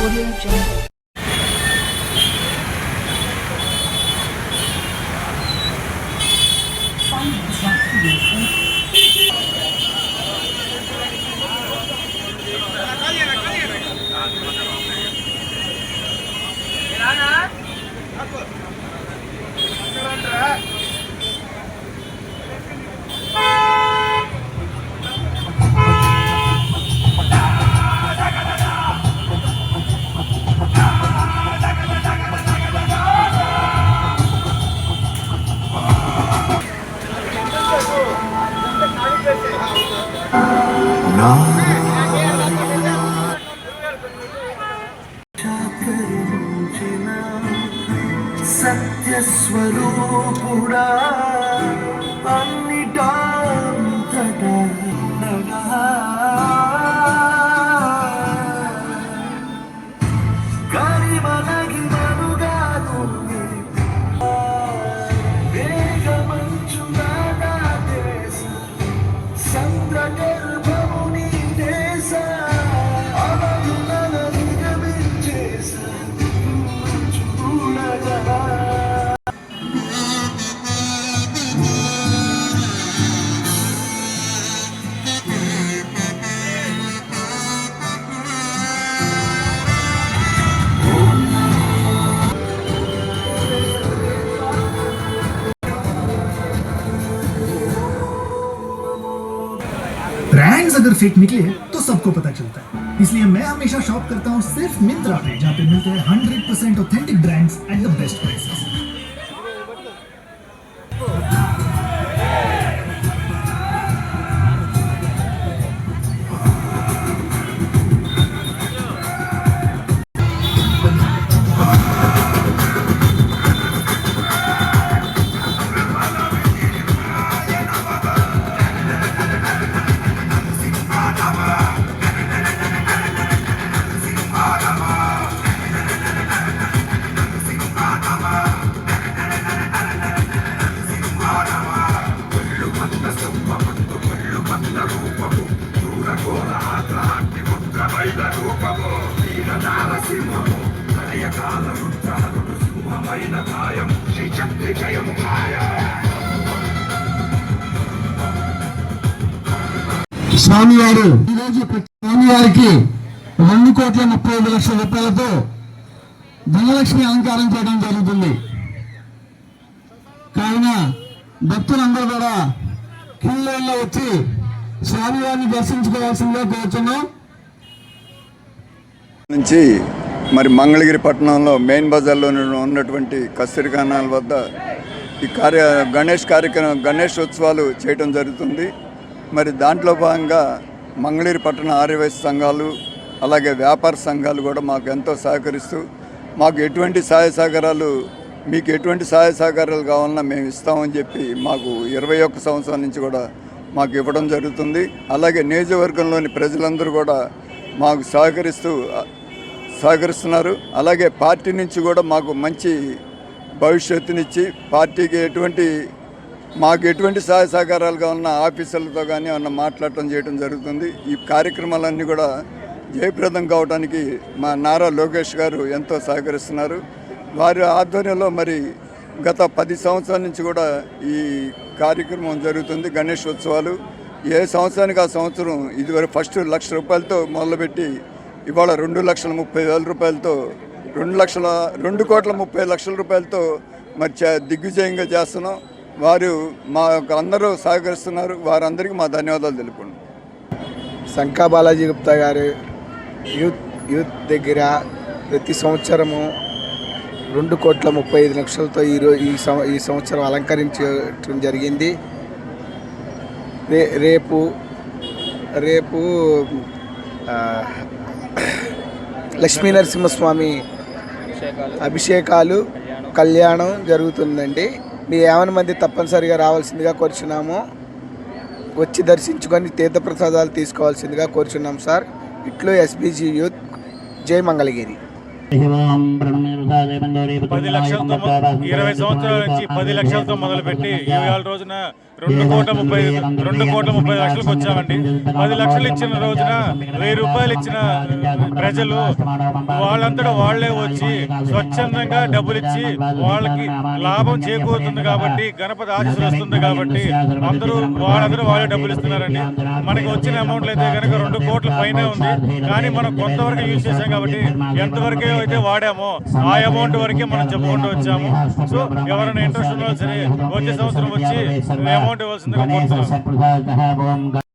Audio Jungle. సత్యస్వరూపుడా అన్నిటా అంతటా ఉండగా కరిమనగి మనుగా నువ్వే వేగమంచుగా నా దేశ సంద్రగర్భము నీ దేశ అవధులను నిగమించేశ చూడగా ब्रांड्स अगर फेक निकले तो सबको पता चलता है, इसलिए मैं हमेशा शॉप करता हूँ सिर्फ मिंत्रा पे, जहाँ पे मिलते हैं 100% authentic brands at the best prices. స్వామివారు ఈరోజు స్వామివారికి 2,35,00,000 రూపాయలతో ధనలక్ష్మి అలంకారం చేయడం జరుగుతుంది. కావున భక్తులందరూ కూడా క్యూలైన్లో వచ్చి స్వామివారిని దర్శించుకోవాల్సిందిగా కోరుతున్నాం. నుంచి మరి మంగళగిరి పట్టణంలో మెయిన్ బజార్లో ఉన్నటువంటి కస్తూరికానాల వద్ద ఈ గణేష్ ఉత్సవాలు చేయడం జరుగుతుంది. మరి దాంట్లో భాగంగా మంగళగిరి పట్టణ ఆర్యవైశ్య సంఘాలు అలాగే వ్యాపార సంఘాలు కూడా మాకు ఎంతో సహకరిస్తూ మాకు ఎటువంటి మీకు ఎటువంటి సహాయ సహకారాలు కావాలన్నా మేము ఇస్తామని చెప్పి మాకు 21 సంవత్సరాల నుంచి కూడా మాకు ఇవ్వడం జరుగుతుంది. అలాగే నియోజకవర్గంలోని ప్రజలందరూ కూడా మాకు సహకరిస్తున్నారు. అలాగే పార్టీ నుంచి కూడా మాకు మంచి భవిష్యత్తునిచ్చి పార్టీకి మాకు ఎటువంటి సహాయ సహకారాలు కావాలన్నా ఆఫీసర్లతో కానీ ఏమన్నా మాట్లాడటం చేయడం జరుగుతుంది. ఈ కార్యక్రమాలన్నీ కూడా జయప్రదం కావడానికి మా నారా లోకేష్ గారు ఎంతో సహకరిస్తున్నారు. వారి ఆధ్వర్యంలో మరి గత 10 సంవత్సరాల నుంచి కూడా ఈ కార్యక్రమం జరుగుతుంది. గణేష్ ఉత్సవాలు ఏ సంవత్సరానికి ఆ సంవత్సరం ఇదివరకు ఫస్ట్ 1,00,000 రూపాయలతో మొదలుపెట్టి ఇవాళ 2,30,000 రూపాయలతో 2,30,00,000 రూపాయలతో మరి దిగ్విజయంగా చేస్తున్నాం. వారు మా అందరూ సహకరిస్తున్నారు. వారందరికీ మా ధన్యవాదాలు తెలుపుకుంటున్నాం. శంకా బాలాజీ గుప్తా గారు యూత్ దగ్గర ప్రతి సంవత్సరము 2,35,00,000తో ఈ సంవత్సరం అలంకరించడం జరిగింది. రేపు లక్ష్మీనరసింహస్వామి అభిషేకాలు కళ్యాణం జరుగుతుందండి. మీ 50 మంది తప్పనిసరిగా రావాల్సిందిగా కోరుచున్నాము. వచ్చి దర్శించుకొని తీర్థప్రసాదాలు తీసుకోవాల్సిందిగా కోరుచున్నాం సార్. ఇట్లు ఎస్బీజీ యూత్, జై మంగళగిరి. 10 లక్షలతో 20 సంవత్సరాల నుంచి 10 లక్షలతో మొదలుపెట్టి ఇవాళ రోజున 2,30,00,000లకు వచ్చామండి. 10 లక్షలు ఇచ్చిన రోజున 1000 రూపాయలు ఇచ్చిన ప్రజలు వాళ్ళంతటా వాళ్లే వచ్చి స్వచ్ఛందంగా డబ్బులు ఇచ్చి వాళ్ళకి లాభం చేకూరుతుంది కాబట్టి, గణపతి ఆశీస్సులు వస్తుంది కాబట్టి వాళ్ళందరూ వాళ్ళే డబ్బులు ఇస్తున్నారండి. మనకి వచ్చిన అమౌంట్లు అయితే కనుక 2 కోట్ల పైనే ఉంది. కానీ మనం కొంతవరకు యూజ్ చేసాం కాబట్టి ఎంతవరకు అయితే వాడామో ఆ అమౌంట్ వరకే మనం చెప్పుకుంటూ వచ్చాము. సో ఎవరైనా ఇంట్రెస్ట్ ఉన్నా సరే వచ్చే సంవత్సరం వచ్చి అమౌంట్ ఇవ్వాల్సిందిగా కోరుతున్నాం.